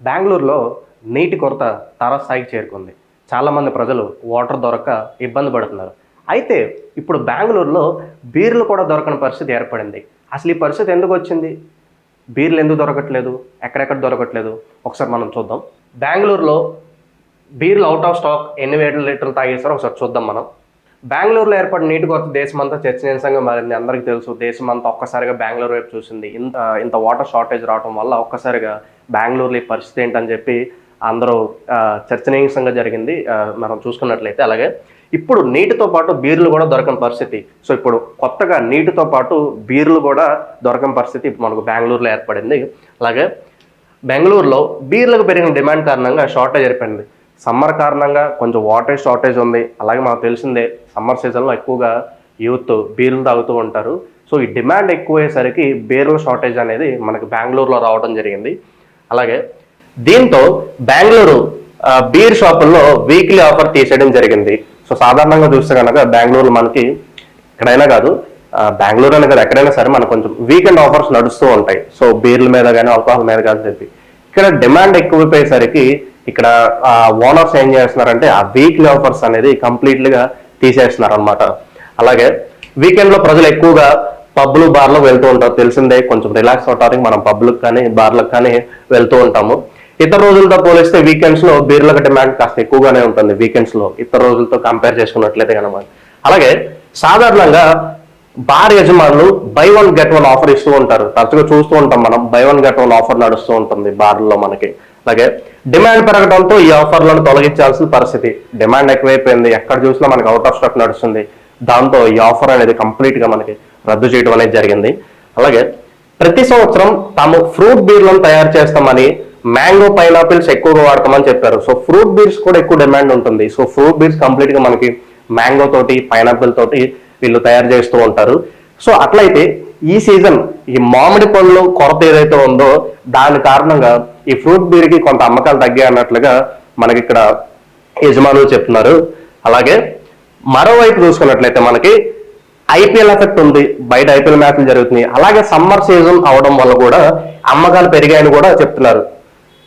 బెంగళూరులో నీటి కొరత తారస్థాయికి చేరుకుంది. చాలామంది ప్రజలు వాటర్ దొరక్క ఇబ్బంది పడుతున్నారు. అయితే ఇప్పుడు బెంగళూరులో బీర్లు కూడా దొరకని పరిస్థితి ఏర్పడింది. అసలు ఈ పరిస్థితి ఎందుకు వచ్చింది? బీర్లు ఎందుకు దొరకట్లేదు? ఎక్కడెక్కడ దొరకట్లేదు? ఒకసారి మనం చూద్దాం. బెంగళూరులో బీర్లు అవుట్ ఆఫ్ స్టాక్ ఎన్ని వేల లీటర్లు తాగేస్తారో ఒకసారి చూద్దాం మనం. బెంగళూరులో ఏర్పడిన నీటి కొరత దేశమంతా చర్చనీయాంశంగా మారింది. అందరికీ తెలుసు, దేశమంతా ఒక్కసారిగా బెంగళూరు వైపు చూసింది. ఇంత వాటర్ షార్టేజ్ రావడం వల్ల ఒక్కసారిగా బెంగళూరులో ఈ పరిస్థితి ఏంటని చెప్పి అందరూ చర్చనీయాంశంగా జరిగింది మనం చూసుకున్నట్లయితే. అలాగే ఇప్పుడు నీటితో పాటు బీర్లు కూడా దొరకని పరిస్థితి. సో ఇప్పుడు కొత్తగా నీటితో పాటు బీర్లు కూడా దొరకని పరిస్థితి ఇప్పుడు మనకు బెంగళూరులో ఏర్పడింది. అలాగే బెంగళూరులో బీర్లకు పెరిగిన డిమాండ్ కారణంగా షార్టేజ్ ఏర్పడింది. సమ్మర్ కారణంగా కొంచెం వాటర్ షార్టేజ్ ఉంది. అలాగే మనకు తెలిసిందే, సమ్మర్ సీజన్లో ఎక్కువగా యూత్ బీర్లు తాగుతూ ఉంటారు. సో ఈ డిమాండ్ ఎక్కువయ్యేసరికి బీర్ల షార్టేజ్ అనేది మనకి బెంగళూరులో రావడం జరిగింది. అలాగే దీంతో బెంగళూరు బీర్ షాపుల్లో వీక్లీ ఆఫర్ తీసేయడం జరిగింది. సో సాధారణంగా చూస్తే కనుక బెంగళూరులో మనకి ఎక్కడైనా కాదు, బెంగళూరు అనే కదా ఎక్కడైనా సరే మనకు కొంచెం వీకెండ్ ఆఫర్స్ నడుస్తూ ఉంటాయి. సో బీర్ల మీద కానీ ఆల్కహాల్ మీద కానీ చెప్పి ఇక్కడ డిమాండ్ ఎక్కువైపోయేసరికి ఇక్కడ ఓనర్స్ ఏం చేస్తున్నారంటే ఆ వీక్లీ ఆఫర్స్ అనేది కంప్లీట్లీగా తీసేస్తున్నారు అనమాట. అలాగే వీకెండ్లో ప్రజలు ఎక్కువగా పబ్లు బార్లకు వెళ్తూ ఉంటారు. తెలిసిందే, కొంచెం రిలాక్స్ అవడానికి మనం పబ్లకు కానీ బార్లకు కానీ వెళ్తూ ఉంటాము. ఇతర రోజులతో పోలిస్తే వీకెండ్స్లో బీర్లకు డిమాండ్ కాస్త ఎక్కువగానే ఉంటుంది. వీకెండ్స్లో ఇతర రోజులతో కంపేర్ చేసుకున్నట్లయితే కనుక. అలాగే సాధారణంగా బార్ యజమానులు by one get one offer ఇస్తూ ఉంటారు. తరచుగా చూస్తూ ఉంటాం మనం, by one get one offer నడుస్తూ ఉంటుంది బార్లో మనకి. అలాగే డిమాండ్ పెరగడంతో ఈ ఆఫర్లను తొలగించాల్సిన పరిస్థితి. డిమాండ్ ఎక్కువైపోయింది, ఎక్కడ చూసినా మనకి అవుట్ ఆఫ్ స్టాక్ నడుస్తుంది. దాంతో ఈ ఆఫర్ అనేది కంప్లీట్గా మనకి రద్దు చేయడం అనేది జరిగింది. అలాగే ప్రతి సంవత్సరం తాము ఫ్రూట్ బీర్లను తయారు చేస్తామని, మ్యాంగో పైనాపిల్స్ ఎక్కువగా వాడతామని చెప్పారు. సో ఫ్రూట్ బీర్స్ కూడా ఎక్కువ డిమాండ్ ఉంటుంది. సో ఫ్రూట్ బీర్స్ కంప్లీట్గా మనకి మ్యాంగో తోటి పైనాపిల్ తోటి వీళ్ళు తయారు చేస్తూ ఉంటారు. సో అట్లయితే ఈ సీజన్ ఈ మామిడి పళ్ళు కొరత ఏదైతే ఉందో దాని కారణంగా ఈ ఫ్రూట్ బీర్కి కొంత అమ్మకాలు తగ్గాయి అన్నట్లుగా మనకి ఇక్కడ యజమానులు చెప్తున్నారు. అలాగే మరోవైపు చూసుకున్నట్లయితే మనకి ఐపీఎల్ ఎఫెక్ట్ ఉంది, బయట ఐపీఎల్ మ్యాచ్లు జరుగుతున్నాయి. అలాగే సమ్మర్ సీజన్ అవడం వల్ల కూడా అమ్మకాలు పెరిగాయని కూడా చెప్తున్నారు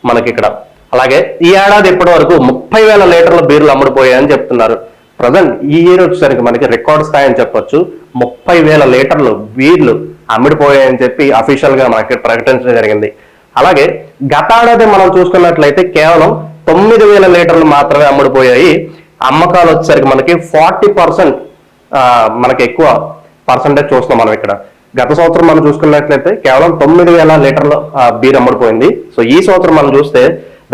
మనకి ఇక్కడ. అలాగే ఈ ఏడాది ఇప్పటి వరకు 30,000 లీటర్ల బీర్లు అమ్ముడుపోయాయని చెప్తున్నారు. ప్రజెంట్ ఈ ఇయర్ వచ్చేసరికి మనకి రికార్డ్ స్థాయి అని చెప్పొచ్చు. 30,000 లీటర్లు బీర్లు అమ్ముడుపోయాయని చెప్పి అఫీషియల్ గా మనకి ప్రకటించడం జరిగింది. అలాగే గతాడాది మనం చూసుకున్నట్లయితే కేవలం 9,000 లీటర్లు మాత్రమే అమ్ముడుపోయాయి. అమ్మకాలు వచ్చేసరికి మనకి 40% మనకి ఎక్కువ పర్సంటేజ్ చూస్తున్నాం మనం ఇక్కడ. గత సంవత్సరం మనం చూసుకున్నట్లయితే కేవలం 9,000 లీటర్లు బీర్ అమ్ముడుపోయింది. సో ఈ సంవత్సరం మనం చూస్తే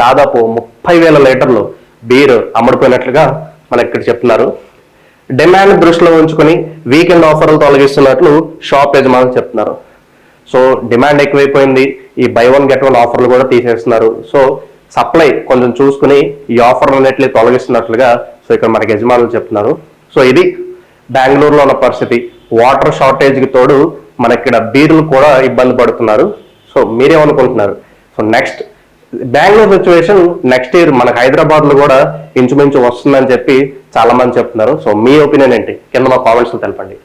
దాదాపు 30,000 లీటర్లు బీర్ అమ్ముడుపోయినట్లుగా మనకి ఇక్కడ చెప్తున్నారు. డిమాండ్ దృష్టిలో ఉంచుకొని వీకెండ్ ఆఫర్లు తొలగిస్తున్నట్లు షాప్ యజమానులు చెప్తున్నారు. సో డిమాండ్ ఎక్కువైపోయింది, ఈ బై వన్ గెట్ వన్ ఆఫర్లు కూడా తీసేస్తున్నారు. సో సప్లై కొంచెం చూసుకుని ఈ ఆఫర్లు అన్నిటిని తొలగిస్తున్నట్లుగా సో ఇక్కడ మనకి యజమానులు చెప్తున్నారు. సో ఇది బెంగళూరులో ఉన్న పరిస్థితి. వాటర్ షార్టేజ్కి తోడు మనకి ఇక్కడ బీర్లు కూడా ఇబ్బంది పడుతున్నారు. సో మీరేమనుకుంటున్నారు? So next Bengaluru situation next year మనకు హైదరాబాద్లో కూడా ఇంచుమించు వస్తుందని చెప్పి చాలా మంది చెప్తున్నారు. సో మీ ఒపీనియన్ ఏంటి? కింద మా కామెంట్స్లో తెలపండి.